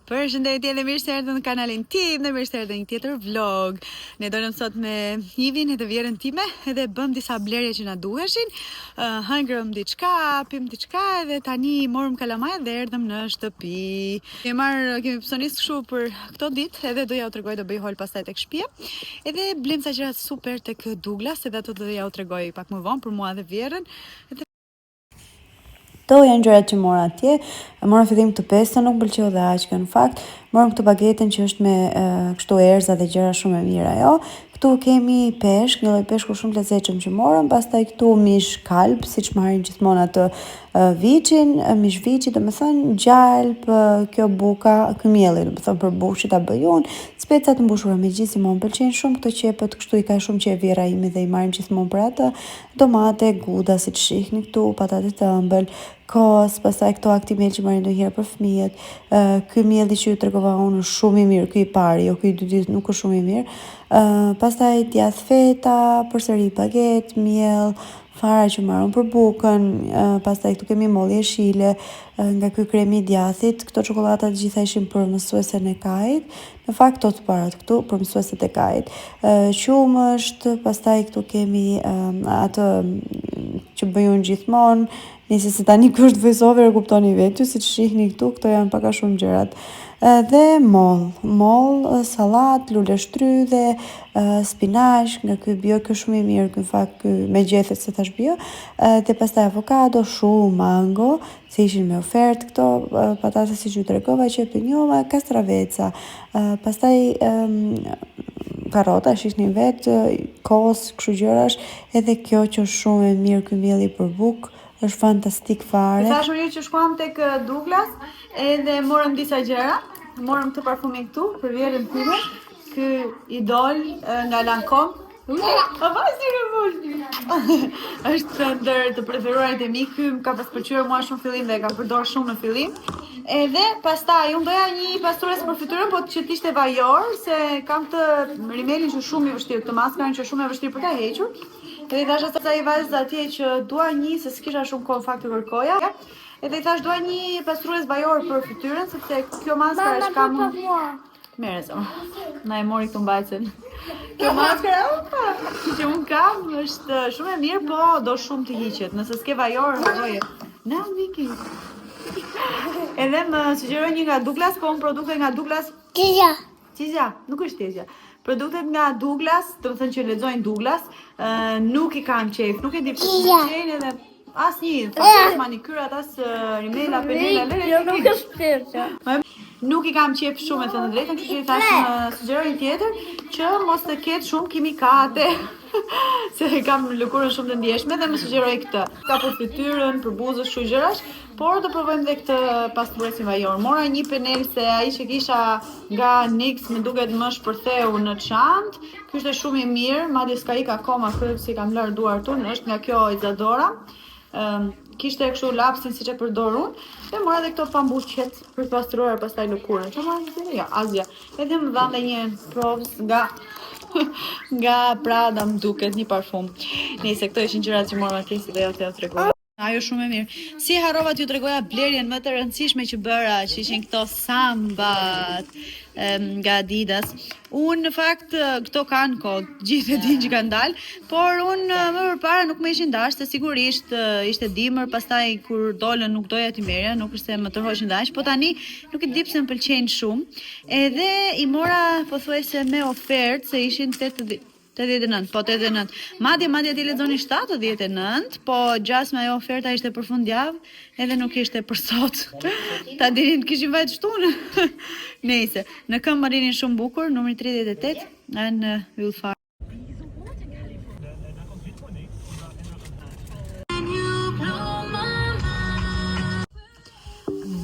Përshëndetje dhe mirë se erdhën në kanalin tim dhe mirë se erdhën një tjetër vlog. Ne dolëm sot me Ivin e të vjerën time edhe bëm disa blerje që na duheshin. Hëngrëm diçka, pim diçka edhe tani morëm kalamaj dhe erdhëm në shtëpi. Kemi psonis kështu për këto ditë edhe do ja u tregoj, do bëj hol pastaj tek shtëpia. Edhe blem sa gjëra super tek Douglas edhe ato do ja u tregoj pak më vonë për mua dhe vjerën. Këto janë gjërat që mora atje. Mora fillim të pesta, nuk pëlqeu dhe aq në fakt. Morëm këtë bagetën që është me kështu erza dhe gjëra shumë e mira, jo. Këtu kemi peshk, një lloj peshku shumë të lezetshëm që morëm, pastaj këtu mish kalb, siç marrin gjithmonë atë viçin, mish viçi, domethënë gjalp, kjo buka, ky mielli, domethënë për bukë që ta bëj unë, speca të mbushura me gjithmonë pëlqejnë shumë këto qepët, kështu i ka shumë që e vjera imi dhe i marrim gjithmonë për atë, domate, guda, siç shihni këtu, patate të ëmbël, kos, pastaj këto aktimel që marrin ndonjëherë për fëmijët. Ky mielli që ju tregova unë është shumë i mirë, ky i pari, jo ky i dytë nuk është shumë i mirë. Pastaj djath feta, përsëri baget, miell, fara që marrëm për bukën, pastaj këtu kemi mollë jeshile, nga ky kremi i djathit, këto çokolada të gjitha ishin për mësuesen e Kajit. Në fakt këto të parat këtu për mësueset e Kajit. Qumësht, pastaj këtu kemi atë që bëjun gjithmonë. Nëse se tani kjo është voiceover, kuptoni vetë, si që shihni këtu, këto janë paka shumë gjërat. Dhe moll, sallat, lule shtrydhe, spinach, nga ky bio, ky shumë i mirë, ky fakt ky me gjethet se thash bio, dhe pastaj avokado, shumë mango, se ishin me ofertë këto, patate siç ju tregova që të njoma, kastraveca, pastaj karrota, shihni vetë, kos, kështu gjërash, edhe kjo që është shumë e mirë ky mielli për bukë. Është fantastik fare. Thash unë që shkuam tek Douglas edhe morëm disa gjëra. Morëm këtë parfumin këtu për vjerën time. Ky idol nga Lancome. Është ndër të preferuarit e mi. Ky më ka pas pëlqyer mua shumë fillim dhe e kam përdor shumë në fillim. Edhe pastaj unë doja një pastrues për fytyrën, po që t'ishte vajor, se kam këtë rimelin që shumë i vështirë, këtë maskarën që shumë e vështirë për ta hequr. Edhe i thash asaj vajzës atje që dua një, se s'kisha shumë kohë fakt të kërkoja. Edhe i thash dua një pastrues vajor për fytyrën, sepse kjo maskara është kam... Mere zonë, na e mori këtu mbajtën. Kjo maskara që unë kam është shumë e mirë, po do shumë të hiqet. Nëse s'ke vajor, doje. Na, Viki. Edhe më sugjeroj një nga Douglas, po unë produkte nga Douglas... Tizja, nuk është tizja. Produktet nga Douglas, të më thënë që lexojnë Douglas, nuk i kam qejf, nuk e di për të qejnë edhe as një, as manikyrat, as rimela, penela, nuk është tizja. Nuk i kam qejf shumë e thënë drejtën, kështu që i thash më sugjeroj një tjetër që mos të ketë shumë kimikate. Se kam lëkurën shumë të ndjeshme dhe më sugjeroj këtë. Ka për fytyrën, për buzën, kështu gjërash, por do provojmë dhe këtë pastruesin vajor. Mora një penel se ai që kisha nga NYX më duket më shpërtheu në çantë. Ky është shumë i mirë, madje s'ka ik akoma kryp si kam lërë duar tonë, është nga kjo Isadora. Kishte kështu lapsin siç e përdor unë, dhe mora dhe këto pambuqet për të pastruar pastaj lëkurën. Çfarë mora? Ja, Azja. Edhe më dhan një provës nga Prada më duket një parfum. Nëse këto ishin gjërat që mora atje si dhe ja t'u tregoj. Ajo shumë e mirë. Si harrova t'ju tregoja blerjen më të rëndësishme që bëra, që ishin këto sambat nga Adidas. Unë në fakt këto kanë kod, gjithë e din që kanë dalë, por unë më përpara nuk më ishin dashur, se sigurisht ishte dimër, pastaj kur dolën nuk doja t'i merja, nuk është se më tërhoqin dash, po tani nuk e di pse më pëlqejnë shumë. Edhe i mora pothuajse me ofertë se ishin 89, po 89. Madje ti lexoni 79, po gjasme ajo oferta ishte për fundjavë, edhe nuk ishte për sot. Ta dinin kishin vajt shtunë. Nëse, në këmbë marrinin shumë bukur, numri 38, në Yllfar.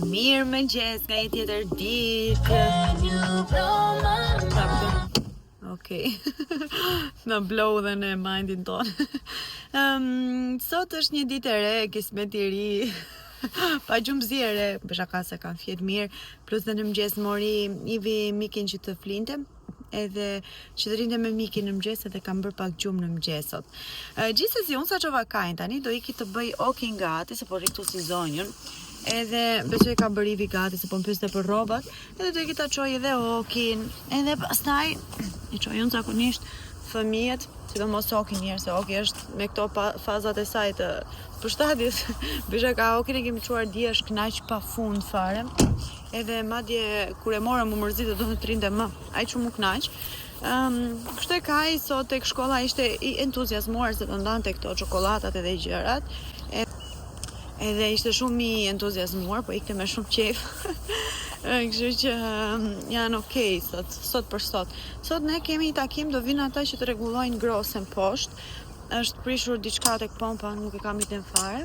Mirë mëngjes nga një tjetër ditë. Okej. Në blow dhe në mindin tonë. Sot është një ditë e re, kismet i ri. Pa gjumëzire, bësha ka se kam fjetë mirë, plus dhe në mëgjes mori Ivi mikin që të flinte, edhe që të rinte me mikin në mëgjes edhe kam bërë pak gjumë në mëgjesot. Gjithsesi unë sa që vakajnë tani, do iki të bëj okin gati, se po riktu si zonjën, edhe besoj ka bërë Ivi gati, se po më pyste për robat, edhe do iki të qoj edhe okin, edhe pastaj, i qoj unë zakonisht fëmijet, si do mos okin njerë, se oki është me këto fazat e saj të përshtatjes. Bisha ka okin e kemi quar dje është knaq pa fund fare, edhe madje kur e morëm më mërzit do të trinte më, aj që mu knaq. Kështë e kaj, sot tek shkolla ishte i entuziasmuar se të ndante këto qokolatat edhe gjërat, edhe ishte shumë i entuziasmuar, po ikte me shumë qef. Kështu që janë okej sot për sot. Sot ne kemi i takim, do vinë ata që të rregullojnë grosën poshtë. Është prishur diçka tek pompa, nuk e kam iden fare.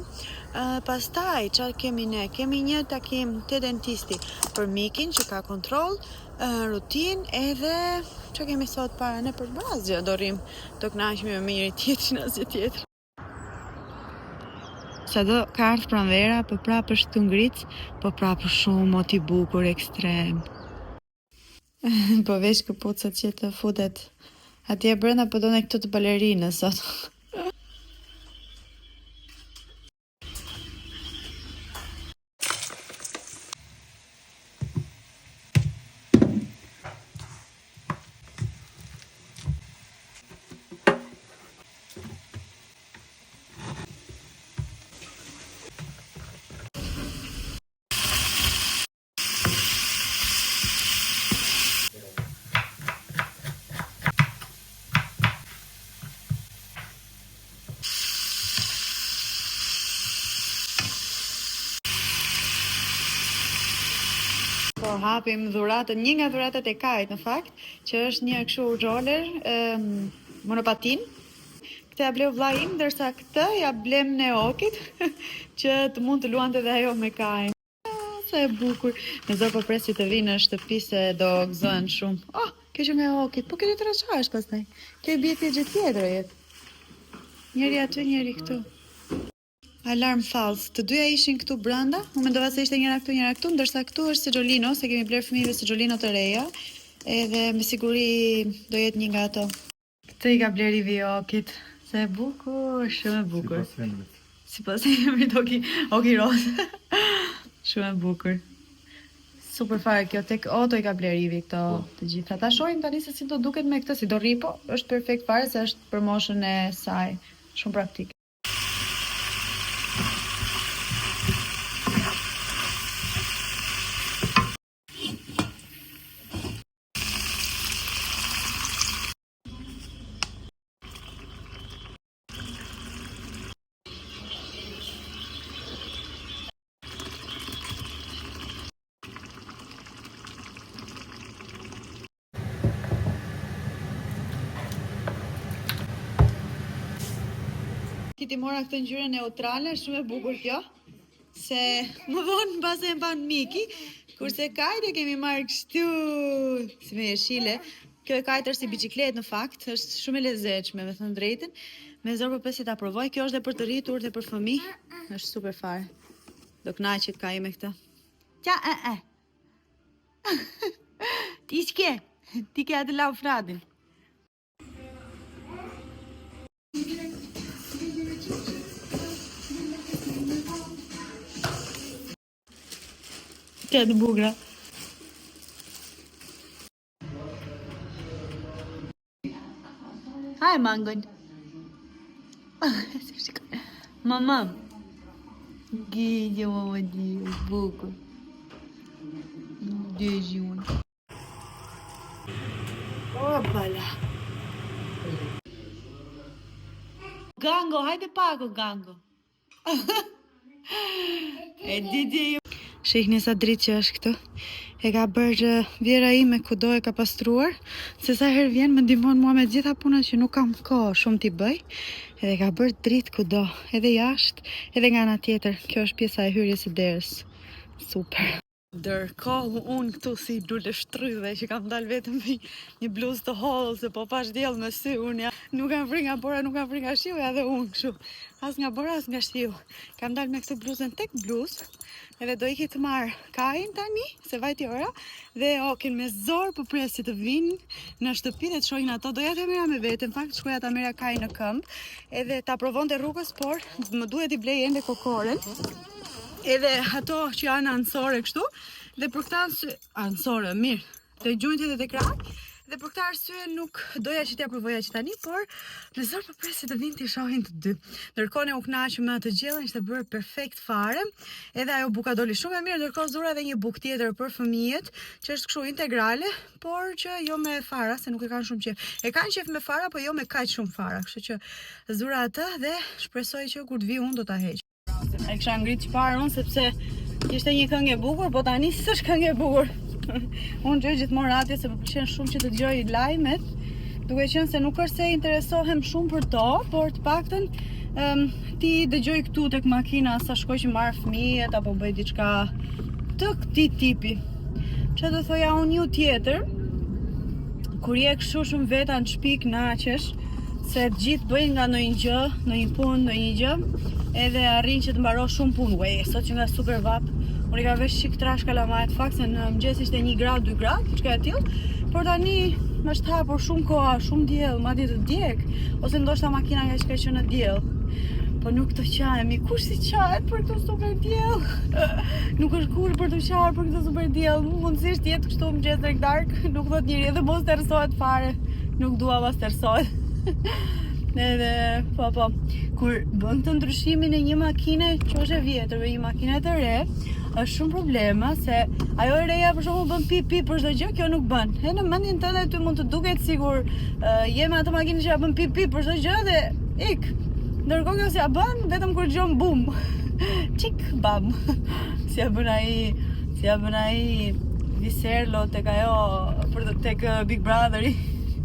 Pastaj, çfarë kemi ne? Kemi një takim te dentisti për mikin që ka kontroll, rutinë, edhe çfarë kemi sot para ne për bazë, do rrim të kënaqemi me njëri tjetrin asgjë tjetër. Sa do ka ardhë pranvera, po prapë është të ngric, po prapë shumë mot i bukur ekstrem. Po veç këpucat që të futet atje brenda, po do në këtu të balerinë sot. Po hapim dhuratën, një nga dhuratat e Kajt në fakt, që është një kështu roller, monopatin. Këtë ja bleu vllai im, ndërsa këtë ja blem ne Okit, që të mund të luante edhe ajo me Kajin. Sa e bukur. Me zor po pres që të vinë në shtëpi se do gëzohen shumë. Oh, kjo që nga Okit, po kjo të trashash pastaj. Kjo i bie ti gjë tjetër jetë. Njëri aty, njëri këtu. Alarm fals. Të dyja ishin këtu brenda. Unë mendova se ishte njëra këtu, ndërsa këtu është Seggiolino, se kemi bler fëmijëve Seggiolino të reja, edhe me siguri do jetë një nga ato. Këtë i ka bler Ivi Okit. Se e bukur, shumë e bukur. Sipas emrit Oki Rose. Shumë e bukur. Super fare kjo, tek Oto i ka bler Ivi këto të gjitha. Ta shohim tani se si do duket me këtë, si do rri, po është perfekt fare se është për moshën e saj. Shumë praktik. Ti mora këtë ngjyrë neutrale, shumë e bukur kjo, se më vonë mbase e mban Miki, kurse Kajt e kemi marrë kështu, si me jeshile. Kjo e Kajt është si biçikletë në fakt, është shumë e lezetshme, me thënë drejtën. Me zor për si ta provoj, kjo është dhe për të rritur dhe për fëmijë, është super fare. Do kënaqet Kaj me këtë. Qa Ti s'ke, ti ke atë lau fradin. Që të bugra. Haj, mangon. Mama. Gidje, mama, di, bukur. Deji unë. Opala. Gango, hajde pako, Gango. E didi ju. Shihni sa dritë që është këtu. E ka bërë vjera ime kudo e ka pastruar, se sa herë vjen më ndihmon mua me gjitha punët që nuk kam kohë shumë t'i bëj. Edhe ka bërë dritë kudo, edhe jashtë, edhe nga ana tjetër. Kjo është pjesa e hyrjes së derës. Super. Ndërkohë unë këtu si lule shtrydhe që kam dalë vetëm një bluzë të hollë se po pash diell me sy, unë nuk kam frikë nga bora, nuk kam frikë nga shiu, edhe unë kështu. As nga bora, as nga shiu. Kam dalë me këtë bluzën tek bluzë, edhe do iki të marr kajin tani, se vajti ora, dhe okin me zor po presi të vinë në shtëpi dhe të shohin ato. Doja të merra me vete, në fakt shkoja ta merra kajin në këmbë, edhe ta provonte rrugës, por më duhet i blej ende kokoren. Edhe ato që janë ansore kështu, dhe për këta ansore, mirë, të gjujnë edhe të kraj, dhe për këta arsye nuk doja që t'ja përvoja që tani, por në zor për presi të vinë t'i shohin të dy. Ndërkohë ne u knaqëm me atë gjellën, ishte bërë perfekt fare, edhe ajo buka doli shumë e mirë, ndërkohë zura edhe një bukë tjetër për fëmijët, që është kështu integrale, por që jo me fara, se nuk e kanë shumë qef. E kanë qef me fara, po jo me kaq shumë fara, kështu që zura atë dhe shpresoj që kur të vi unë do ta heq. E kisha ngrit çfarë unë sepse ishte një këngë e bukur, po tani s'është këngë e bukur. Unë gjoj gjithmonë radio se më pëlqen shumë që të dëgjoj lajmet, duke qenë se nuk është se interesohem shumë për to, por të paktën ti dëgjoj këtu tek makina sa shkoj që marr fëmijët apo bëj diçka të këtij tipi. Çfarë do thoja unë ju tjetër, kur je kështu shumë veta në shtëpi kënaqesh, se të gjithë bëjnë nga ndonjë gjë, ndonjë punë, ndonjë gjë, edhe arrin që të mbarosh shumë punë. Ue, sot që nga super vap, unë i ka vesh qik trash kalamajt, fakt se në mëngjes ishte 1 grad, 2 grad, çka e tillë, por tani më është hapur shumë koha, shumë diell, madje të djeg, ose ndoshta makina nga që ka qenë në diell. Po nuk të qajemi, kush si qajet për këtë super diell? Nuk është kur për të qajet për këtë super diell, mundësisht jetë kështu mëngjes drek dark, nuk thot njëri, edhe mos tërsohet fare, nuk dua pas tërsohet. Edhe, po, kur bën të ndryshimin e një makine që është e vjetër me një makine të re, është shumë problema, se ajo e reja për shembull bën pip për çdo gjë, kjo nuk bën. E në mendjen tënde ty mund të duket sigur je me atë makinë që ja bën pip për çdo gjë dhe ik. Ndërkohë kjo si ja bën vetëm kur dëgjon bum. Çik bam. Si ja bën ai Viserlo tek ajo për tek Big Brotheri.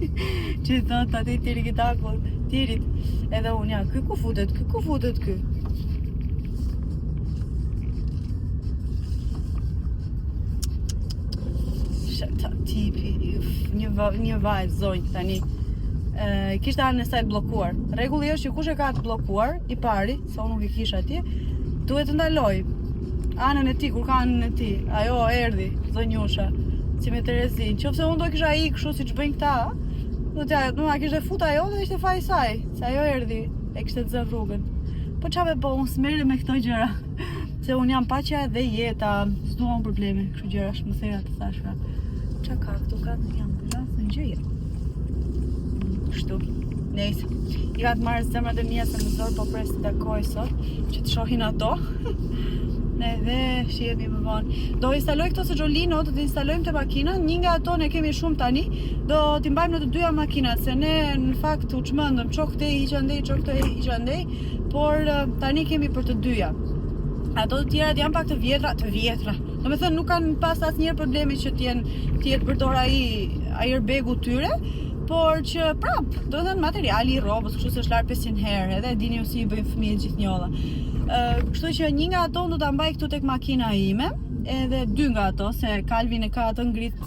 Që thot ati tiri kitakut, tirit. Edhe unë ja, ky ku futet ky. Shëta tipi, një vajt zonjë tani. Kishte anën e saj bllokuar. Rregulli është që kush e ka të bllokuar, i pari, se unë nuk e kisha atje, duhet të ndaloj anën e tij, kur ka anën e tij. Ajo erdhi, zonjusha, si me Terezin. Qofse unë do kisha ikë kështu siç bëjnë këta, do t'ja kishte fut ajo dhe ishte faji saj, se ajo erdhi e kishte të zëv rrugën. Po çave po unë s'merrem me këto gjëra, se unë jam paqja dhe jeta, s'dua unë probleme, kështu gjëra më thera të thashra. Qa ka këtu, ka në ambulancë në gjëja. Kështu, nejse. I ka të marrë zemrat e mia se më zor po pres të takoj sot, që të shohin ato. Edhe shihemi më vonë. Do instaloj këto se Xholino, do të instalojmë të makina, një nga ato ne kemi shumë tani, do t'i mbajmë në të dyja makinat, se ne në fakt u çmendëm, ço këtë hiq andej, ço këtë hiq andej, por tani kemi për të dyja. Ato të tjerat janë pak të vjetra. Domethënë nuk kanë pas asnjëherë problemi që të jetë përdor ai airbag-u tyre, por që prap, do të thënë materiali i rrobës, kështu se është larg 500 herë, edhe dini ju si i bëjnë fëmijët gjithnjolla. Kështu që një nga ato do ta mbaj këtu tek makina ime, edhe 2 nga ato, se Kalvin e ka atë ngrit,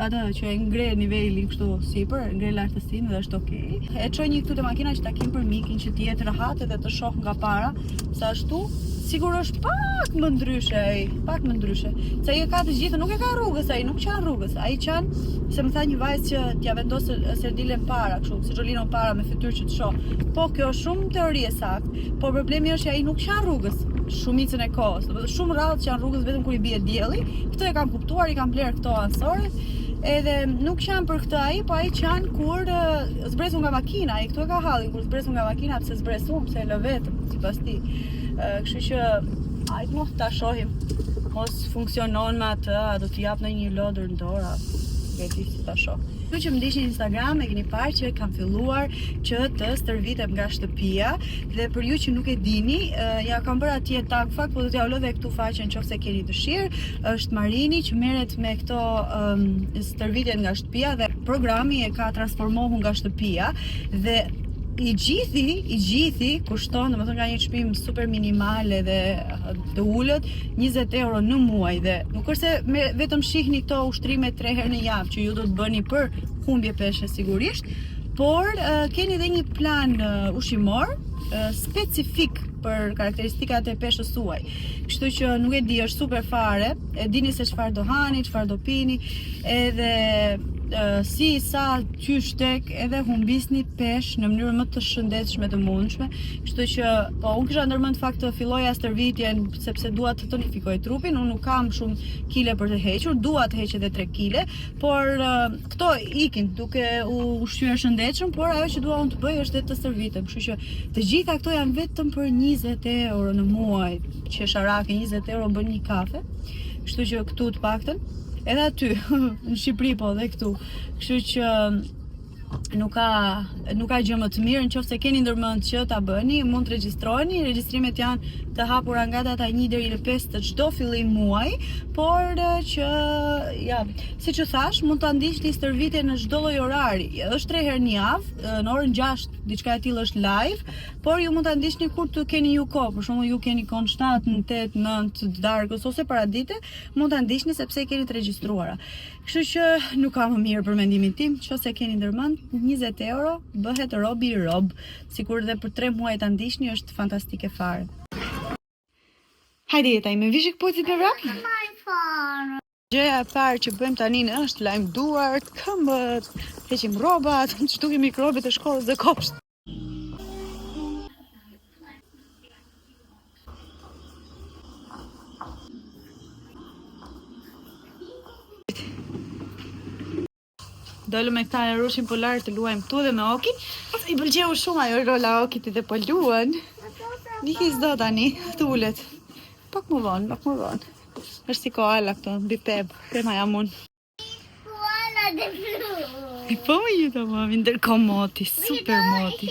atë që e ngre nivelin kështu sipër, ngre lartësinë dhe është okay. E çoj një këtu te makina që ta kem për mikin që të jetë rehat edhe të shoh nga para, sa ashtu sigur është pak më ndryshe. Se ai e ka të gjithë, nuk e ka rrugës, ai nuk qan rrugës. Ai qan, se më tha një vajzë që t'ja vendos Serdilen para, kështu, si Xholino para me fytyrë që të shoh. Po kjo është shumë teori e saktë, por problemi është që ai nuk qan rrugës shumicën e kohës. Do të shumë rrallë që janë rrugës vetëm kur i bie dielli. Këtë e kam kuptuar, i kam bler këto ansorët. Edhe nuk qan për këtë ai, po ai qan kur zbresu nga makina, ai këtu e ka hallin kur zbresu nga makina, pse zbresu, pse e lë vetëm, sipas tij. Kështu që hajde mos ta shohim. Mos funksionon me atë, a do t'i jap në një lodër në dorë, veti si ta shoh. Ju që më ndiqni në Instagram e keni parë që kam filluar që të stërvitem nga shtëpia, dhe për ju që nuk e dini, ja kam bërë atje tag fakt, po do t'ja ulë dhe këtu faqen nëse keni dëshirë. Është Marini që merret me këto stërvitjet nga shtëpia dhe programi e ka transformohu nga shtëpia dhe I gjithi kushton, domethënë ka një çmim super minimal edhe të ulët, 20 euro në muaj dhe nuk është se vetëm shihni këto ushtrime 3 herë në javë që ju do të bëni për humbje peshe sigurisht, por keni edhe një plan ushqimor specifik për karakteristikat e peshës suaj. Kështu që nuk e di, është super fare, e dini se çfarë do hani, çfarë do pini, edhe si sa qysh tek edhe humbisni peshë në mënyrë më të shëndetshme të mundshme. Kështu që po unë kisha ndërmend fakt të filloja stërvitjen sepse dua të tonifikoj trupin. Unë nuk kam shumë kile për të hequr, dua të heq edhe 3 kile, por këto ikin duke u ushqyer shëndetshëm, por ajo që dua unë të bëj është të stërvitem. Kështu që të gjitha këto janë vetëm për 20 euro në muaj, që sharake 20 euro bën një kafe. Kështu që këtu të paktën edhe aty, në Shqipëri po dhe këtu. Kështu që nuk ka gjë më të mirë, nëse keni ndërmend që ta bëni, mund të regjistroni. Regjistrimet janë të hapura nga data 1 deri në 5 të çdo fillim muaji, por që ja, siç u thash, mund ta ndiqni stërvitje në çdo lloj orari. Është 3 herë në javë, në orën 6, diçka e tillë është live, por ju mund ta ndiqni kur të keni ju kohë. Për shembull, ju keni kohë 7, në 8, 9 të darkës ose paradite, mund ta ndiqni sepse keni të regjistruara. Kështu që nuk ka më mirë për mendimin tim, nëse keni ndërmend, 20 euro bëhet robi rob. Sikur dhe për 3 muaj ta ndiqni është fantastike fare. Hajde jeta ime, vishik po ti për vrap? Gjëja e parë që bëjmë tani është lajm duart, këmbët, heqim rrobat, shtukim mikrobet e shkollës dhe kopsht. Dolëm me këta e rushin polar të luajmë këtu dhe me Okin. I pëlqeu shumë ajo rola Okit dhe po luan. Niki s'do tani, të ulet. Pak më vonë. Është si koala këto, mbi pep, tema jam unë. Koala dhe flu. I po më ju të mami, ndërkohë moti, super moti.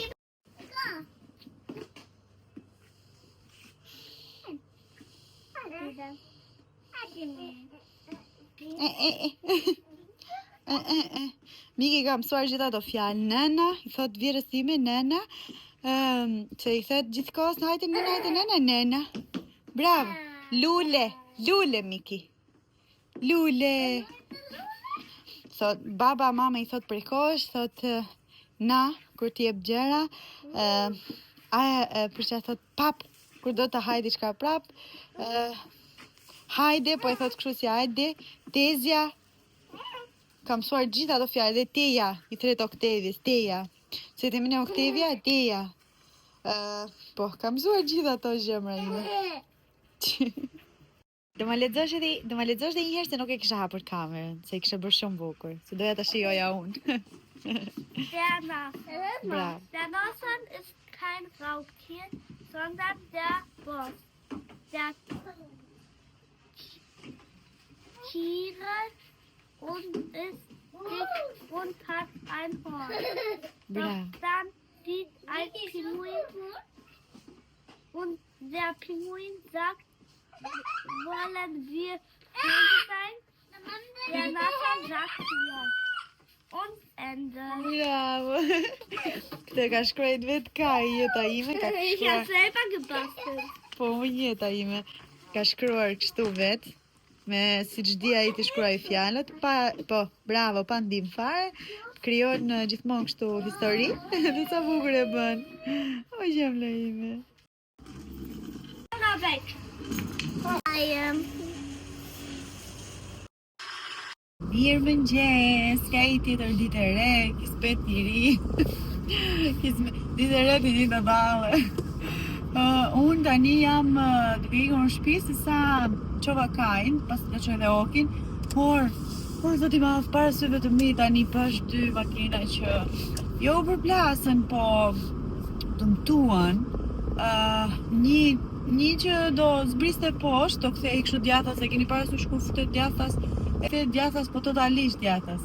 Miki ka mësuar gjitha ato fjalë. Nena, i thot vjerës time, nena, që i thot gjithkohës, hajde nena. Bravo. Lule Miki. Lule. Thot baba, mama i thot prej kosh, thot na kur ti jep gjëra, për që thot pap kur do të hajde diçka prap. Hajde, po i thot kështu si hajde, tezja. Kam mësuar gjitha ato fjalë dhe teja, i thret Oktevjes, teja. Se të mine Oktevja, teja. Po, kam mësuar gjitha ato gjëmra ime. Do ma lexosh dhe një herë se nuk e kisha hapur kamerën, se i kisha bërë shumë bukur, se doja ta shijoja unë. Der Bravo. Nashorn ist kein Raubtier, sondern der Boss. Der Tiere und ist dick und hat ein Horn. Bravo. Doch dann sieht ein Pinguin und der Pinguin sagt, wollen wir Freunde sein? Der Nashorn sagt ja. Und Ende. Bravo. Këtë ka shkruajt vetë Kai, jeta ime ka Ich shkruar. habe selber gebastelt. Po, jeta ime ka shkruar kështu vetë, me si që di ai të shkruaj fjalët, po, bravo, pa ndim fare, krijon gjithmonë kështu histori, dhe sa bukur e bën. O gjemla ime. Mal weg. Mirë mëngjes, ka i tjetër ditë e re, kispet i ri, ditë e re të një të bale. Unë tani jam duke ikur në shtëpi se sa qova Kain, pas të qoj dhe Okin, por zoti i madh, para syve të mi tani pash 2 makina që jo u përplasën, po dëmtuan. Një që do zbriste poshtë, do kthej kështu djathtas, e keni parasysh kur futet djathtas, e djathtas, po totalisht djathtas.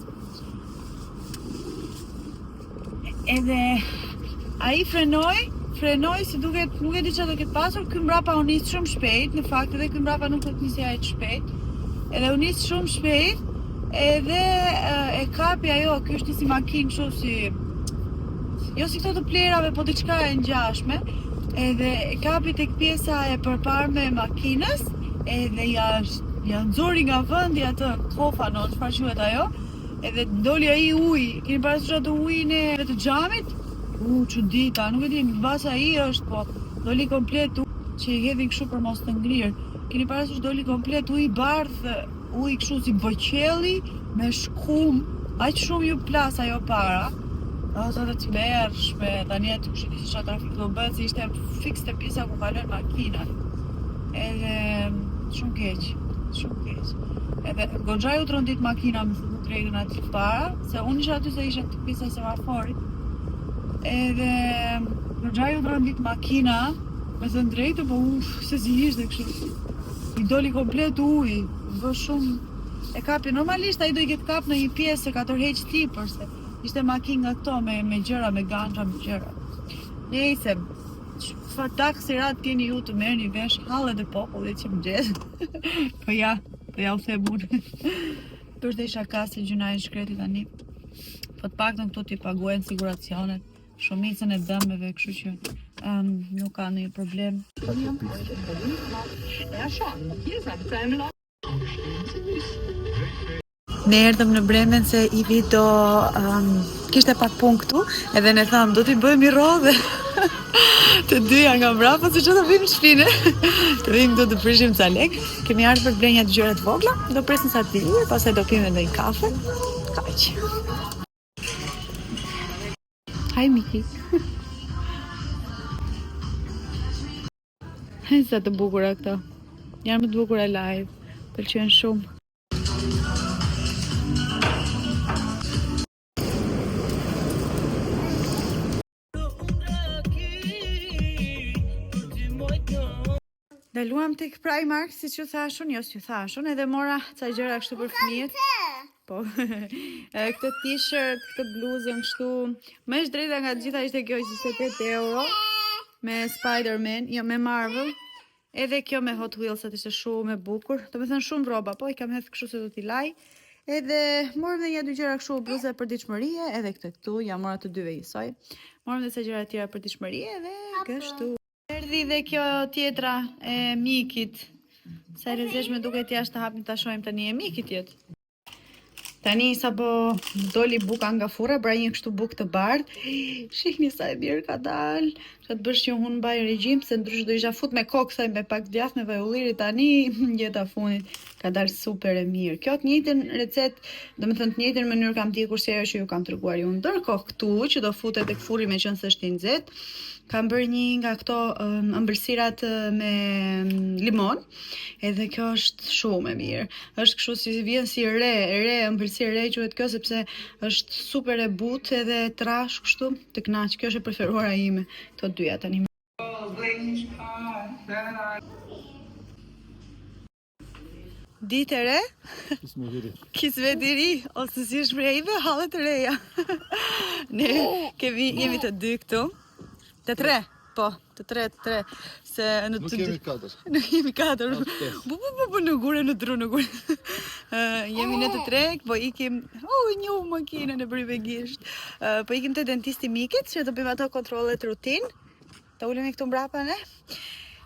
Edhe ai frenoi si duket, nuk e di çfarë do ketë pasur, ky mbrapa u nis shumë shpejt, në fakt edhe ky mbrapa nuk do të nisej aq shpejt. Edhe u nis shumë shpejt, edhe e kapi ajo, ky është si makinë kështu si jo si këto të plerave, po diçka e ngjashme. Edhe e kapi tek pjesa e përparme e makinës, edhe ja nxori nga vendi atë kofano, çfarë quhet ajo? Edhe doli ai ujë. Keni parasysh atë ujin e të xhamit? Çudita, nuk e di, mbas ai është, po doli komplet që i hedhin kështu për mos të ngrirë. Keni parasysh doli komplet ujë i bardhë, ujë kështu si boqelli me shkum. Aq shumë ju plas ajo para. Ata të tmerrshme, tani aty kush e di se çfarë trafik do bëhet, se ishte fiks te pjesa ku kalon makinat. Edhe shumë keq, shumë keq. Edhe goxha u trondit makina me të drejtën aty para, se unë isha aty se isha te pjesa e semaforit. Edhe goxha u trondit makina me të drejtë, po se si ishte kështu. I doli komplet ujë, bë shumë. E kapi normalisht ai do i ketë kap në një pjesë se ka tërheq tipër se ishte makinë nga këto me gjëra, me ganxha, me gjëra. Nejse, çfarë taksirat keni ju të merrni vesh hallet e popullit që mëngjes? Po ja u them unë. Përse isha ka se gjuna e shkreti tani. Po të paktën këtu t'i paguajnë siguracionet, shumicën e dëmeve, kështu që nuk ka ndonjë problem. Ne erdhëm në Bremen se i do kishte pak punë këtu, edhe ne thamë do t'i bëjmë i rodhe. Të dyja nga mbrapa, se që të vim në shpinë. Të vim këtu të prishim ca lek. Kemi ardhur për blenja të gjëra të vogla, do presim sa të vijë, pastaj do pime ndonjë kafe. Kaq. Hi Miki. Sa të bukura këto. Janë më të bukura live. Pëlqen shumë. Daluam tek Primark, siç ju thashun, jo s'ju thashun, edhe mora ca gjëra kështu për fëmijët. Po. Këtë t-shirt, këtë bluzën kështu. Më është drejta nga të gjitha ishte kjo 28 euro me Spider-Man, jo me Marvel. Edhe kjo me Hot Wheels atë ishte shumë e bukur. Do të thënë shumë rroba, po i kam hedh kështu se do t'i laj. Edhe morëm edhe një dy gjëra kështu bluza për ditshmërie, edhe këtë këtu, ja mora të dyve njësoj. Morëm edhe sa gjëra tjera për ditshmërie edhe kështu. Erdhi dhe kjo tjetra e Mikit. Sa e rrezikshme duket jashtë, të hapim ta shohim tani e Mikit jetë. Tani sa po doli buka nga furra, pra një kështu bukë të bardhë. Shihni sa e mirë ka dalë. Ka të bësh që unë mbaj regjim, se ndryshe do isha fut me kokë, thaj me pak djath me vaj ulliri, tani jeta fundit ka dalë super e mirë. Kjo të njëjtën recetë, do të thënë të njëjtën mënyrë kam ndjekur se ajo që ju kam treguar ju. Ndërkohë këtu që do futet tek furri me qenë se është i nxehtë, kam bërë një nga këto ëmbëlsirat me limon, edhe kjo është shumë e mirë. Është kështu si vjen si re ëmbëlsirë re quhet kjo, sepse është super e butë edhe trash kështu, të kënaq. Kjo është e preferuara ime. Këto dyja tani. Ditë e re? Kismetiri, ose si shprehime, hallet e reja. Ne jemi të dy këtu. Të tre, po, të tre. Se nuk jemi katër. Nuk jemi katër. Bu në gure, në tru në gure. Jemi ne të tre, po ikim, një makinën e privegisht. Po ikim të dentisti Mikit, që do bëjmë ato kontrollet rutin. Ta ulemi këtu mbrapa ne.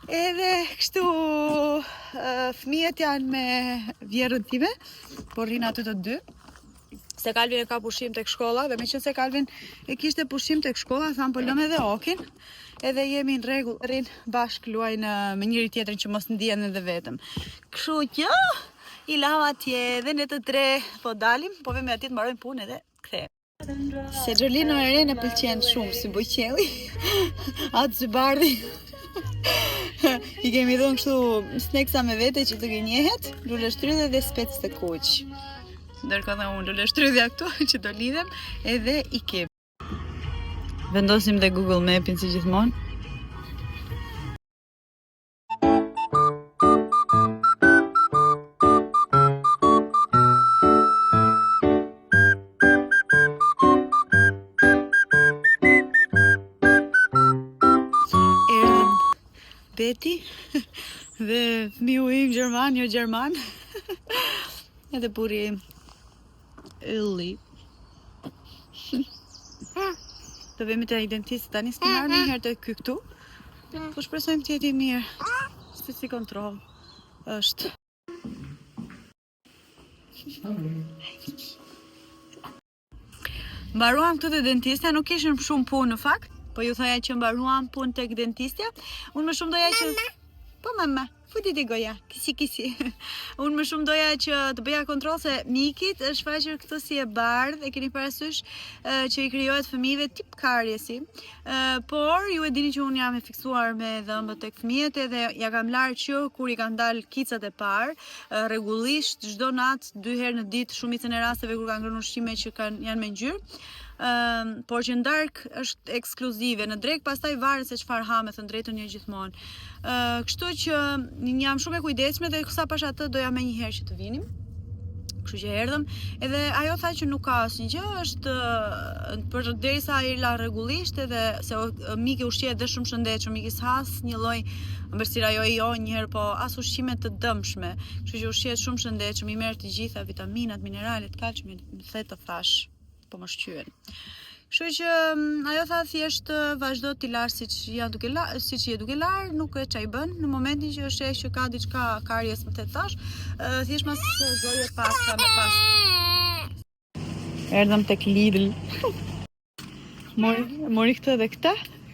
Edhe kështu fëmijët janë me vjerën time, por rinë aty të dy. Se Kalvin e ka pushim tek shkolla, dhe me qenë se Kalvin e kishte pushim tek shkolla, thamë po lëmë edhe Okin, edhe jemi në rregull, rinë bashkë luajnë me njëri tjetrin që mos ndihen edhe vetëm. Kështu që i lam atje dhe ne të tre po dalim, po vemi atje të mbarojmë punë edhe kthehemi. Se Xholino e re në pëlqen shumë si boqelli, atë zy bardhi. I kemi dhënë kështu sneksa me vete që të gënjehet, lule shtrydhe dhe spec të kuq. Ndërkohë unë lule shtrydhja këtu që do lidhem edhe i kem. Vendosim dhe Google Mapin si gjithmonë. Beti dhe fëmiu im Gjerman, jo Gjerman. Edhe burri im Ylli. Do vemi te identisti tani s'kemi marrë një herë të ky këtu. Po shpresojmë të jetë i mirë. Si kontroll është. Mbaruam këtu te dentistja, nuk kishim shumë punë në fakt, po ju thoja që mbaruam punë tek dentistja. Unë më shumë doja që po mama, futi te goja, kisi. Unë më shumë doja që të bëja kontroll se Mikit është faqur këtë si e bardhë, e keni parasysh që i krijohet fëmijëve tip kariesi. Por ju e dini që unë jam e fiksuar me dhëmbët tek fëmijët edhe ja kam larë që kur i kanë dalë kicat e parë, rregullisht çdo natë 2 herë në ditë, shumicën e rasteve kur kanë ngrënë ushqime që janë me ngjyrë. Por që ndark është ekskluzive, në drek pastaj varet se çfarë ha, me thënë drejtën, jo gjithmonë. Kështu që jam shumë e kujdesshme dhe sa pash atë doja më një herë që të vinim. Kështu që erdhëm, edhe ajo tha që nuk ka asnjë gjë, është përderisa ai la rregullisht, edhe se Miki ushqehet dhe shumë shëndetshëm, Miki s'has një lloj ëmbëlsira jo një herë, po as ushqime të dëmshme. Kështu që ushqehet shumë shëndetshëm, i merr të gjitha vitaminat, mineralet, kalciumin, the të thash. Po më shqyen. Kështu që ajo tha thjesht vazhdo t'i larë siç je duke larë, nuk e çaj bën. Në momentin që sheh që ka diçka karies më të thash, thjesht mas zoje pasta me pastë. Erdhëm tek Lidl. Mori këtë edhe këtë.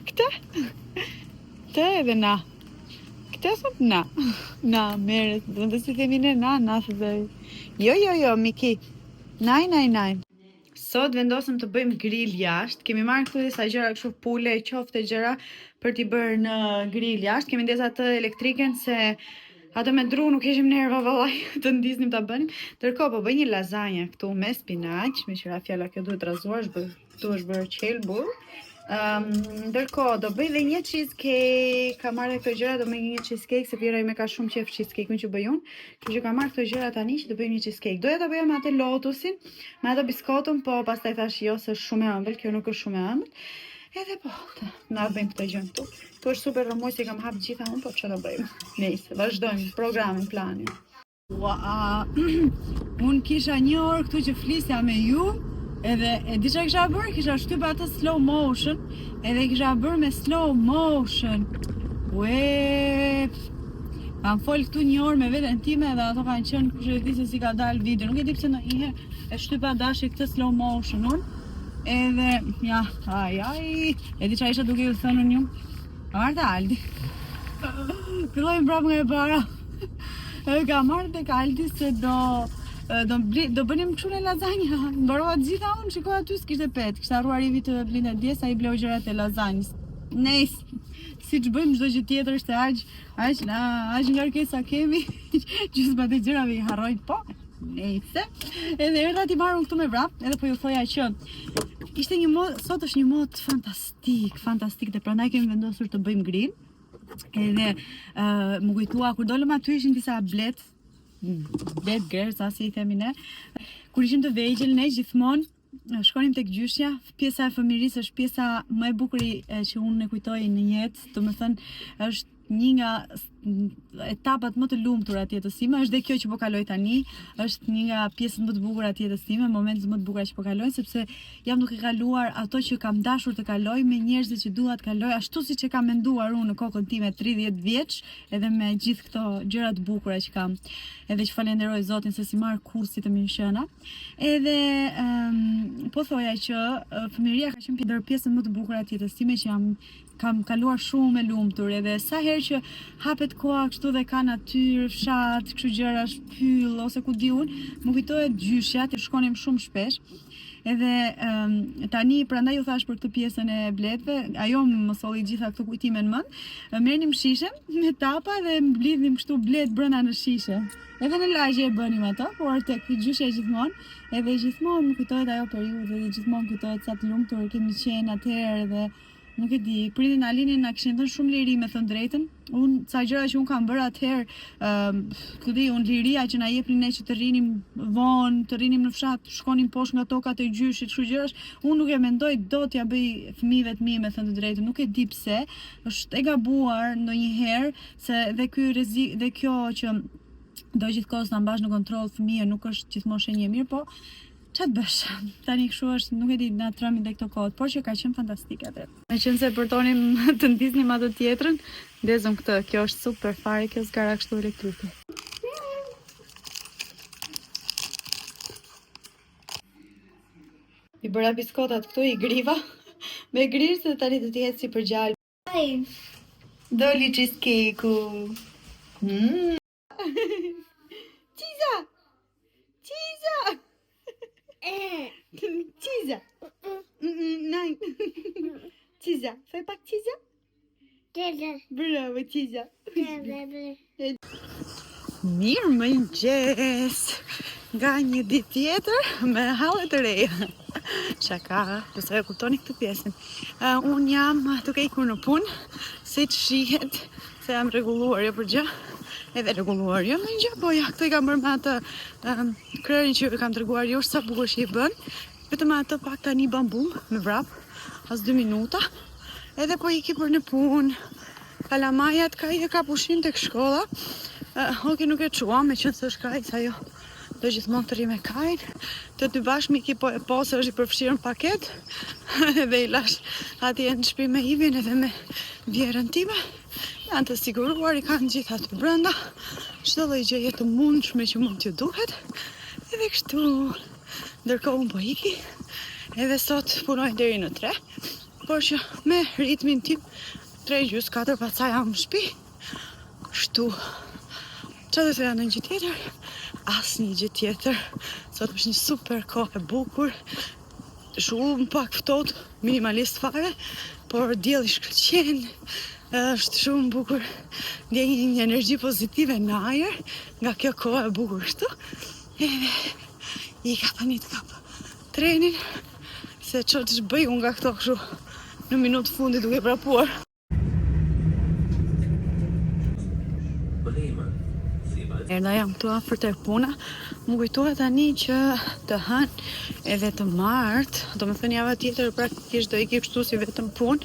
Këtë edhe na. Këtë thot na. Na, merret. Do të si themi ne na thë. Jo, Miki. Naj. Sot vendosëm të bëjmë grill jashtë. Kemi marrë këtu disa gjëra kështu pule, qofte gjëra për t'i bërë në grill jashtë. Kemi ndesa të elektriken se atë me dru nuk kishim nerva vallaj të ndiznim ta bënim. Ndërkohë po bëj një lazanja këtu me spinaq, me qira fjala kjo duhet razuar, këtu është bërë qelbur. Ndërkohë do bëj dhe një cheesecake. Ka marrë këto gjëra, do bëj një cheesecake se Vjera ime ka shumë qef cheesecake-un që bëj unë. Kështu që ka marrë këto gjëra tani që do bëjmë një cheesecake. Doja ta bëja me atë lotusin, me atë biskotun, po pastaj thash jo se është shumë e ëmbël, kjo nuk është shumë e ëmbël. Edhe po, na bëjmë këtë gjë këtu. Tu është super rëmuj se kam hap gjitha unë, po çfarë do bëjmë? Nice, vazhdojmë programin, planin. Unë kisha një orë këtu që flisja me ju. Edhe e di çfarë kisha bërë, kisha shtypë atë slow motion, edhe kisha bërë me slow motion. Kam fol këtu një orë me veten time dhe ato kanë qenë kush e di se si ka dalë video. Nuk e di pse ndonjëherë e shtypa dashi këtë slow motion unë. Edhe ja, e di çfarë isha duke ju thënë unë ju. Marta Aldi. Fillojmë prapë nga e para. Edhe ka marrë tek Aldi se do bënim kështu në lazanja. Mbarova gjitha unë, shikoj aty s'kishte pet. Kishte harruar i vit të blinde djes, ai bleu gjërat e lazanjës. Nice. Siç bëjmë çdo gjë tjetër është aq ngarkesa kemi. Gjysma të gjërave i harrojnë, po. Nice. Edhe erdha ti marrëm këtu me vrap, edhe po ju thoja që ishte një mod, sot është një mod fantastik dhe prandaj kemi vendosur të bëjmë grill. Edhe më kujtua kur dolëm aty ishin disa blet gerza, si i themi ne. Kur ishim të vegjël, ne gjithmonë shkonim tek gjyshja. Pjesa e fëmirisë është pjesa më e bukur që unë e kujtoj në jetë. Domethënë është një nga etapat më të lumtura të jetës time, është dhe kjo që po kaloj tani, është një nga pjesët më të bukura të jetës time, momentet më të bukura që po kaloj, sepse jam duke kaluar ato që kam dashur të kaloj me njerëzit që dua të kaloj, ashtu siç e kam menduar unë në kokën time 30 vjeç, edhe me gjithë këto gjëra të bukura që kam. Edhe që falenderoj Zotin se si marr kursit të mirëqëna. Edhe po thoja që fëmiria ka qenë ndër pjesën më të bukura të jetës time që kam kaluar shumë e lumtur, edhe sa herë që hapet koha kështu dhe ka natyrë, fshat, kështu gjëra, pyll ose ku di unë, më kujtohet gjyshja, të shkonim shumë shpesh. Edhe tani prandaj ju thash për këtë pjesën e bletëve, ajo më solli gjitha këto kujtime në mend. Merrnim shishe me tapa dhe mblidhnim kështu blet brenda në shishe. Edhe në lagje e bënim ato, por tek gjyshja gjithmonë, edhe gjithmonë më kujtohet ajo periudhë, dhe gjithmonë kujtohet sa të lumtur kemi qenë atëherë dhe nuk e di, prindin Alinin na kishin dhënë shumë liri, me thënë drejtën. Unë ca gjëra që unë kam bërë atëherë, unë liria që na jepnin ne që të rrinim vonë, të rrinim në fshat, shkonim poshtë nga tokat e gjyshit, kështu gjërash, unë nuk e mendoj dot t'ja bëj fëmijëve të mi, me thënë të drejtën. Nuk e di pse, është e gabuar ndonjëherë se dhe ky rrezik dhe kjo që do gjithkohës ta mbash në kontroll fëmijën nuk është gjithmonë shenjë e mirë, po Qa të bësh? Tani kështu është, nuk e di na trami dhe këto kohët, por që ka qenë fantastike atë. Me qenë se përtonim të ndiznim ato tjetrën, ndezëm këtë, kjo është super fare, kjo zgara kështu elektrike. I bëra biskotat këtu, i griva, me grirë se tani të tjetë si për gjallë. Doli cheesecake-u. Qiza! Qiza! Qiza! Nein. Qiza, fai pak qiza? Bravo, qiza. Mirë më njës nga një ditë tjetër me hallet të reja. Shaka, përsa e kuptoni këtë pjesën. Unë jam duke ikur në punë, si që shihet se jam reguluar jo për gjë, edhe reguluar jo në gjë, po ja, këtë i kam bërë me atë krërin që ju kam treguar ju sa bukur që i bën, vetëm atë pak tani bambum me vrap, as 2 minuta, edhe po iki për në punë, kalamajat ka i e ka pushim tek shkolla, oke nuk e qua me qënë së shkaj, sa jo do gjithmonë të ri me kajn, të dy bashkë miki po e po se është i përfshirë në paket, edhe i lash ati e në shpi me Ivin edhe me vjerën time, janë të siguruar, i kanë gjitha të brënda, çdo lloj gjëje të mundshme që mund t'ju duhet, edhe kështu, ndërkohë unë po iki, edhe sot punoj deri në 3, por që me ritmin tim, 3:30, 4 pasaj jam në shpi, kështu, që dhe të janë në një tjetër, as një gjë tjetër, sot është një super kohë e bukur, shumë pak ftohtë, minimalist fare, por dielli shkëlqen, është shumë bukur, ndjej një energji pozitive në ajër, nga kjo kohë e bukur kështu, edhe i ka tani të kap trenin, se që të shbëj unë nga këto kështu në minutë fundit duke prapuar. Erda jam këtu afër tek puna, më kujtohet tani që të hënë edhe të martë, do me thënë java tjetër praktikisht do iki kështu si vetëm punë,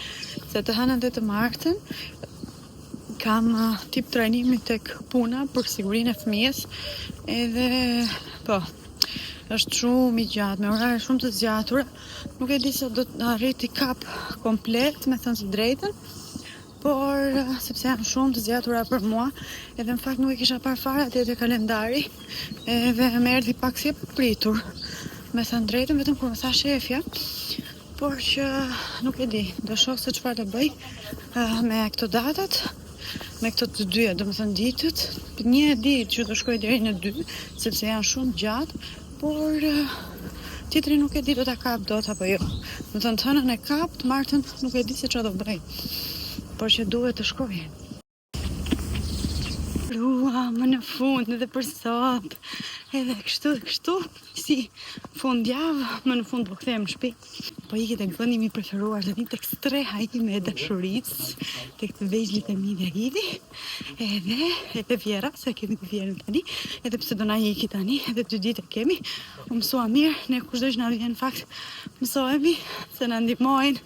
se të hënën dhe të martën kam tip trajnimi tek puna për sigurinë e fëmijës, edhe po, është shumë i gjatë, me orare shumë të zgjatura, nuk e di se do të arrit i kap komplet, me thënë së drejtën, por sepse janë shumë të zgjatura për mua, edhe në fakt nuk e kisha parë fare atje te kalendari, edhe më erdhi pak si e pritur, me thënë drejtën, vetëm kur më tha shefja, por që nuk e di, do shoh se çfarë të bëj me këto datat, me këto të dyja, do më thënë ditët, një ditë që do shkoj deri në 2, sepse janë shumë gjatë, por tjetri nuk e di do ta kap dot apo jo. Do të hënën e kap, të martën nuk e di se çfarë do bëj. Por që duhet të shkoj. Rua, më në fund edhe për sot, edhe kështu, si fundjavë, më në fund po kthehem në shtëpi. Po iki tek vendi mi preferuar, tani tek streha ime e dashurisë, tek të vegjëlit e mi dhe Ivi, edhe Vjera, se kemi të Vjerën tani, edhe pse do na iki tani, edhe 2 ditë kemi, u mësua mirë, ne kushdo që na vjen në fakt, mësohemi, se na ndihmojnë,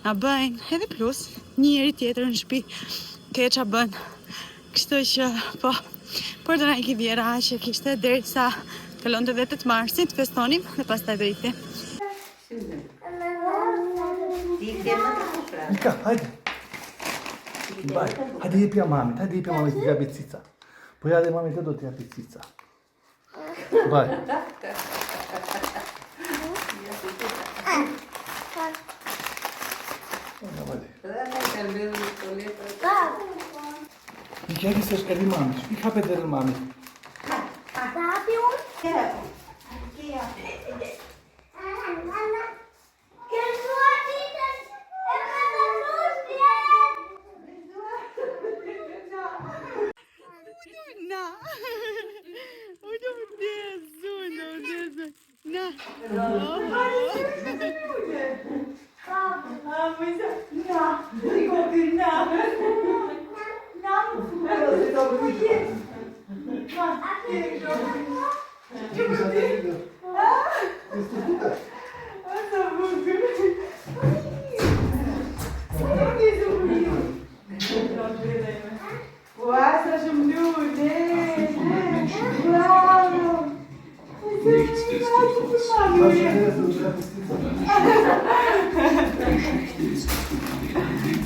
na bëjnë, edhe plus, njëri tjetër në shtëpi, keqa bën. Kështu që, po, por do na iki Vjera që kishte derisa kalonte dhe 8 marsin, të festonim dhe pastaj do ikte. Mika, hajde. Vai, hajde jepja mamit, ti japi cica. Po ja dhe mamit do të japi cica. Vai. Mika, ki se shkeli mamit, shpi hapet dhe mamit. Sabi unë? Na, unë më ndjesu, na.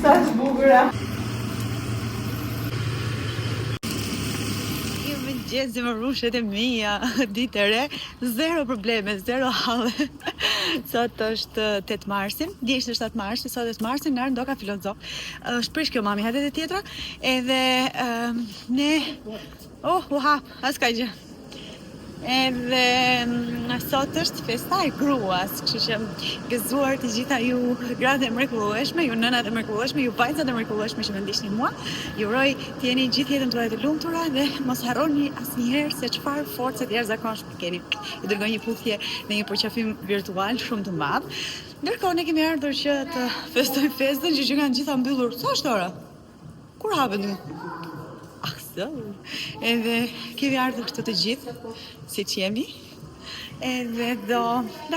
Sa është bukura. Gjithë zemërushet e mija, ditë e re, zero probleme, zero halle. Sot është 8 marsin, djeshtë është 7 marsi, sot është marsin, nërë ndoka filozof. Është prish kjo mami, hajde dhe tjetra, edhe ne... u hap, as ka gjë. Edhe sot është festa e gruas, kështu që gëzuar të gjitha ju gratë e mrekullueshme, ju nënat e mrekullueshme, ju vajzat e mrekullueshme që më ndiqni mua. Ju uroj të jeni gjithë jetën tuaj të lumtura dhe mos harroni asnjëherë se çfarë force të jashtëzakonshme keni. Ju dërgoj një puthje në një përqafim virtual shumë të madh. Ndërkohë ne kemi ardhur që të festojmë festën që kanë gjitha mbyllur. Sa është ora? Kur hapen ju? Edhe kemi ardhur këtu të gjithë, si që jemi. Edhe do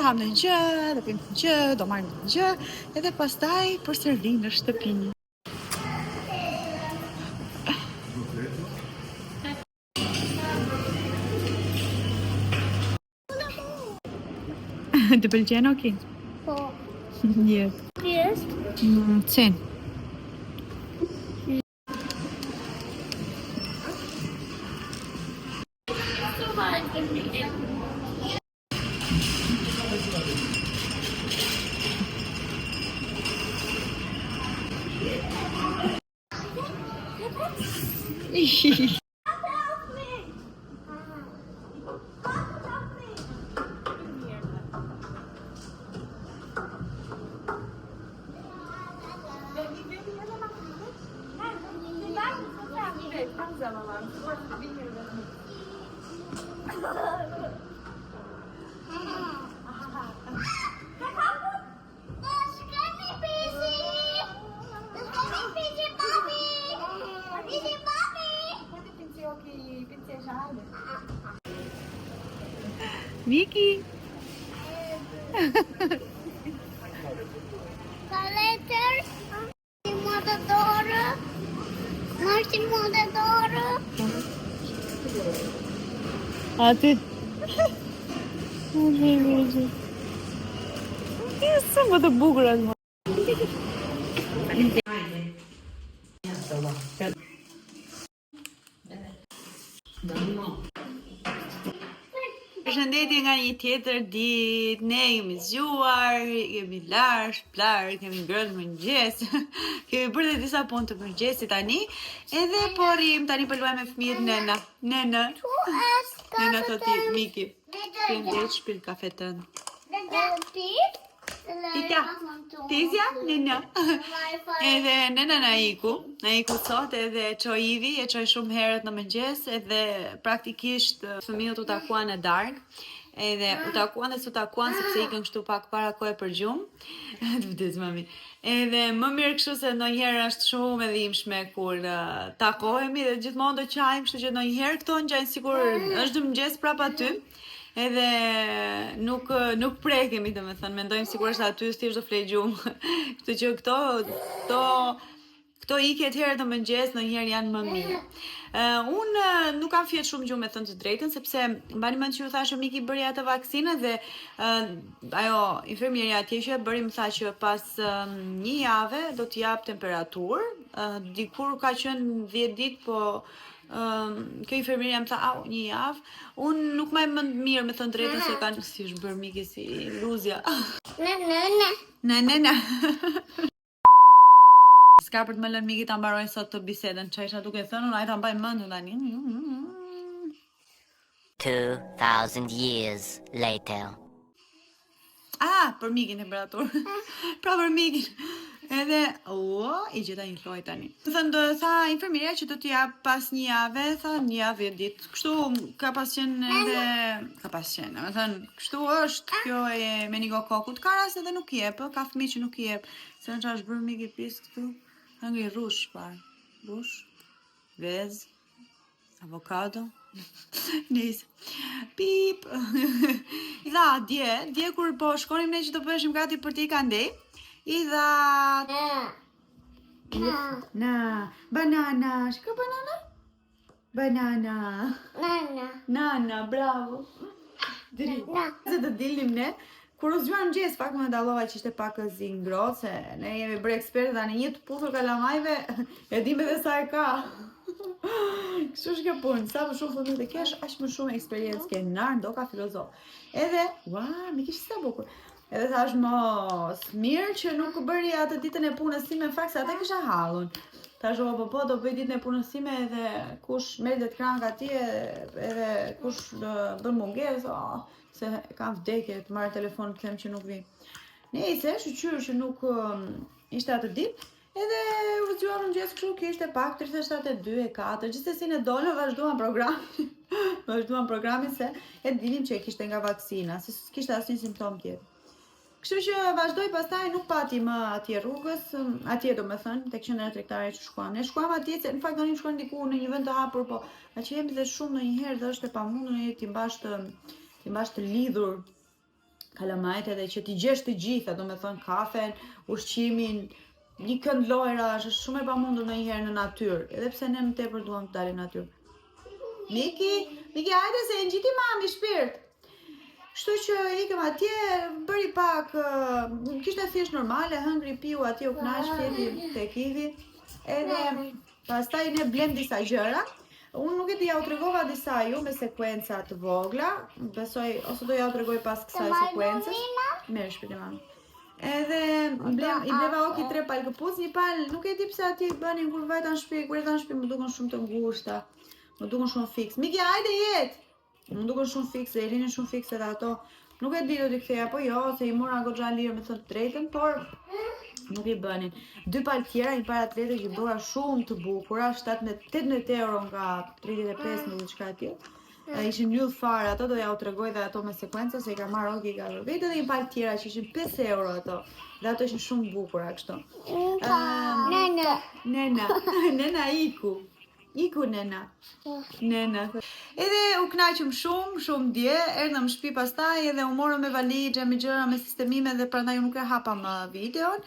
ham në gjë, do pim në gjë, do marrim në gjë, edhe pastaj përsëri në shtëpi. Të pëlqen oki? Po. Jet. Pjesë? Cen. Miki! Letër, mua të dorë, marci mua të dorë. Aty. Sa më të bukur atë. Përshëndetje nga një tjetër ditë, ne jemi zgjuar, jemi plar, kemi ngrënë mëngjes, kemi bërë dhe disa punë të mëngjesit tani, edhe porim tani po luajmë me fëmijët Nena. Nena thoti Miki, prende shpil kafe tënd. Titja, Tizja, Nena. Edhe Nena na iku sot edhe çoj Ivi, e çoj shumë herët në mëngjes, edhe praktikisht fëmijët u takuan në darkë. Edhe u takuan dhe s'u takuan sepse ikën kështu pak para kohë për gjumë. Të vdes mami. Edhe më mirë kështu se ndonjëherë është shumë e dhimbshme kur takohemi dhe gjithmonë do qajmë, kështu që ndonjëherë këto ngjajnë sikur është mëngjes prapë aty. Edhe nuk prekemi, domethënë, mendojmë sikur është aty, thjesht do flej gjumë. Kështu që këto ikjet herë të mëngjes ndonjëherë janë më mirë. Unë nuk kam fjetë shumë gjumë me thënë të drejtën, sepse mbani mend që ju thashë Miki bëri atë vaksinë dhe ajo infermierja atje që bëri më tha që pas një jave do të jap temperaturë, dikur ka qenë 10 ditë, po kjo infermierja më tha, një javë, unë nuk maj më mirë me thënë drejtën se kanë, si është bërë Miki si luzja. Në. S'ka për të më lënë Miki ta mbarojnë sot të bisedën, që isha duke thënë, unë ajta mbaj mëndu tani. 2000 years later. Për Mikin temperaturë. Pra për Mikin. Edhe, i gjeta një lloj tani. Thënë, tha infermierja që do t'ja pas një jave, tha një javë ditë. Kështu ka pas qenë edhe... me thënë, kështu është kjo e meningokokut. Ka rast edhe nuk jep, ka fëmijë që nuk jep. Se në që është bërë Miki pis këtu, ka ngri rush parë. Rush, vez, avokado, nisë. Pip! I tha, dje kur po shkonim ne që të bëshim gati për t'i kandej, i dha... Banana. Shka banana? Banana. Nana, bravo. Diri. Se të dilnim ne, kur u zgjuar mëngjes, fakt më dallova që ishte pak zi ngrohtë, se ne jemi bërë ekspertë tani një të puthur kalamajve, e dim edhe sa e ka. Kështu është kjo punë, sa më shumë fëmijë të kesh, aq më shumë eksperiencë ke, nar ndoka filozof. Edhe, mi kishte sa bukur. Edhe thash mos, mirë që nuk bëri atë ditën e punës time, në fakt se atë kisha hallun. Thash po do bëj ditën e punës time edhe kush merret krank atje, edhe kush bën mungesë, se kam vdekje të marr telefon të them që nuk vi. Nëse shqyr që nuk ishte atë ditë, edhe u zgjuar mëngjes kështu, kishte pak 37 e 4, gjithsesi ne dolëm, vazhduam programin. Vazhduam programin se e dinim që e kishte nga vaksina, se s'kishte asnjë simptom tjetër. Kështu që vazhdoj, pastaj nuk pati më atje rrugës, atje domethënë tek qendra tregtare që shkuam. Ne shkuam atje se në fakt donim shkojmë diku në një vend të hapur, po që jemi dhe shumë ndonjëherë dhe është e pamundur ne ti mbash të lidhur kalamajt edhe që ti gjesh të gjitha, domethënë kafen, ushqimin, një kënd lojra, është shumë e pamundur ndonjëherë në natyrë, edhe pse ne më tepër duam të dalim në natyrë. Miki, hajde se e ngjiti mami shpirt. Kështu që ikëm atje, bëri pak, kishte thjesht normale, hëngri, piu atje u knaq, fjeti tek Ivi, edhe pastaj ne blem disa gjëra. Unë nuk e di, ja u tregova disa ju me sekuenca të vogla, besoj, ose do ja u tregoj pas kësaj sekuencës. Merë shpirti mami. Edhe i bleva oki 3 palë këpuc, një palë, nuk e di pse atje i bënin kur vajta në shtëpi, kur jeta në shtëpi më duken shumë të ngushta, më duken shumë fiks. Miki, hajde jetë! Më duken shumë fikse, e rinin shumë fikse dhe ato, nuk e di do t'i ktheja, po jo, se i mora goxha lirë me thënë të drejtën, por nuk i bënin. 2 palë tjera, një para atlete që bëra shumë të bukura, 18 euro nga 35 në diçka tjetër. Ishin mbyll fare, ato do ja u tregoj dhe ato me sekuenca, se i ka marrë Oki, ka vetë edhe një palë tjera që ishin 5 euro ato. Dhe ato ishin shumë bukura kështu. Nena iku. Iku nena. Edhe u knaqëm shumë dje, erdhëm në shtëpi pastaj edhe u morëm me valixhe, me gjëra, me sistemime dhe prandaj unë nuk e hapa më videon,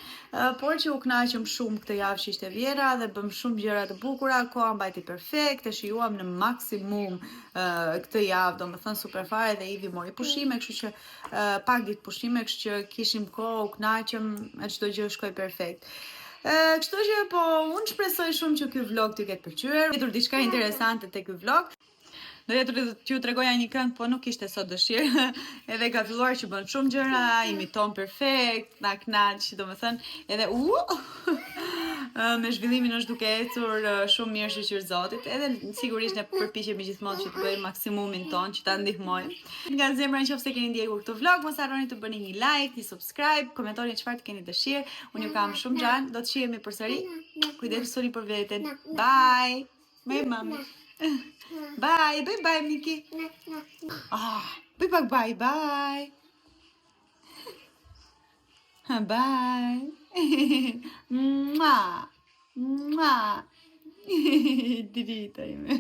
por që u knaqëm shumë këtë javë që ishte vjera dhe bëm shumë gjëra të bukura, koha mbajti perfekt, e shijuam në maksimum këtë javë, domethënë super fare dhe Ivi mori pushime, kështu që pak ditë pushime, kështu që kishim kohë, u knaqëm, çdo gjë shkoi perfekt. Kështu që po unë shpresoj shumë që ky vlog t'ju ketë pëlqyer, gjetur diçka interesante te ky vlog. Do t'ju tregoja një këngë, po nuk ishte sot dëshirë. Edhe ka filluar që bën shumë gjëra, imiton perfekt, na knaq, domethënë, edhe me zhvillimin është duke ecur shumë mirë shqyr Zotit, edhe sigurisht ne përpiqemi gjithmonë që të bëjmë maksimumin ton që ta ndihmojmë. Nga zemra nëse keni ndjekur këtë vlog, mos harroni të bëni një like, një subscribe, komentoni çfarë keni dëshirë. Unë ju kam shumë xhan, do të shihemi përsëri. Kujdesuni për veten. Bye. Me mami. Bye, Miki. Bëj pak bye. Bye. Mua. Drita ime.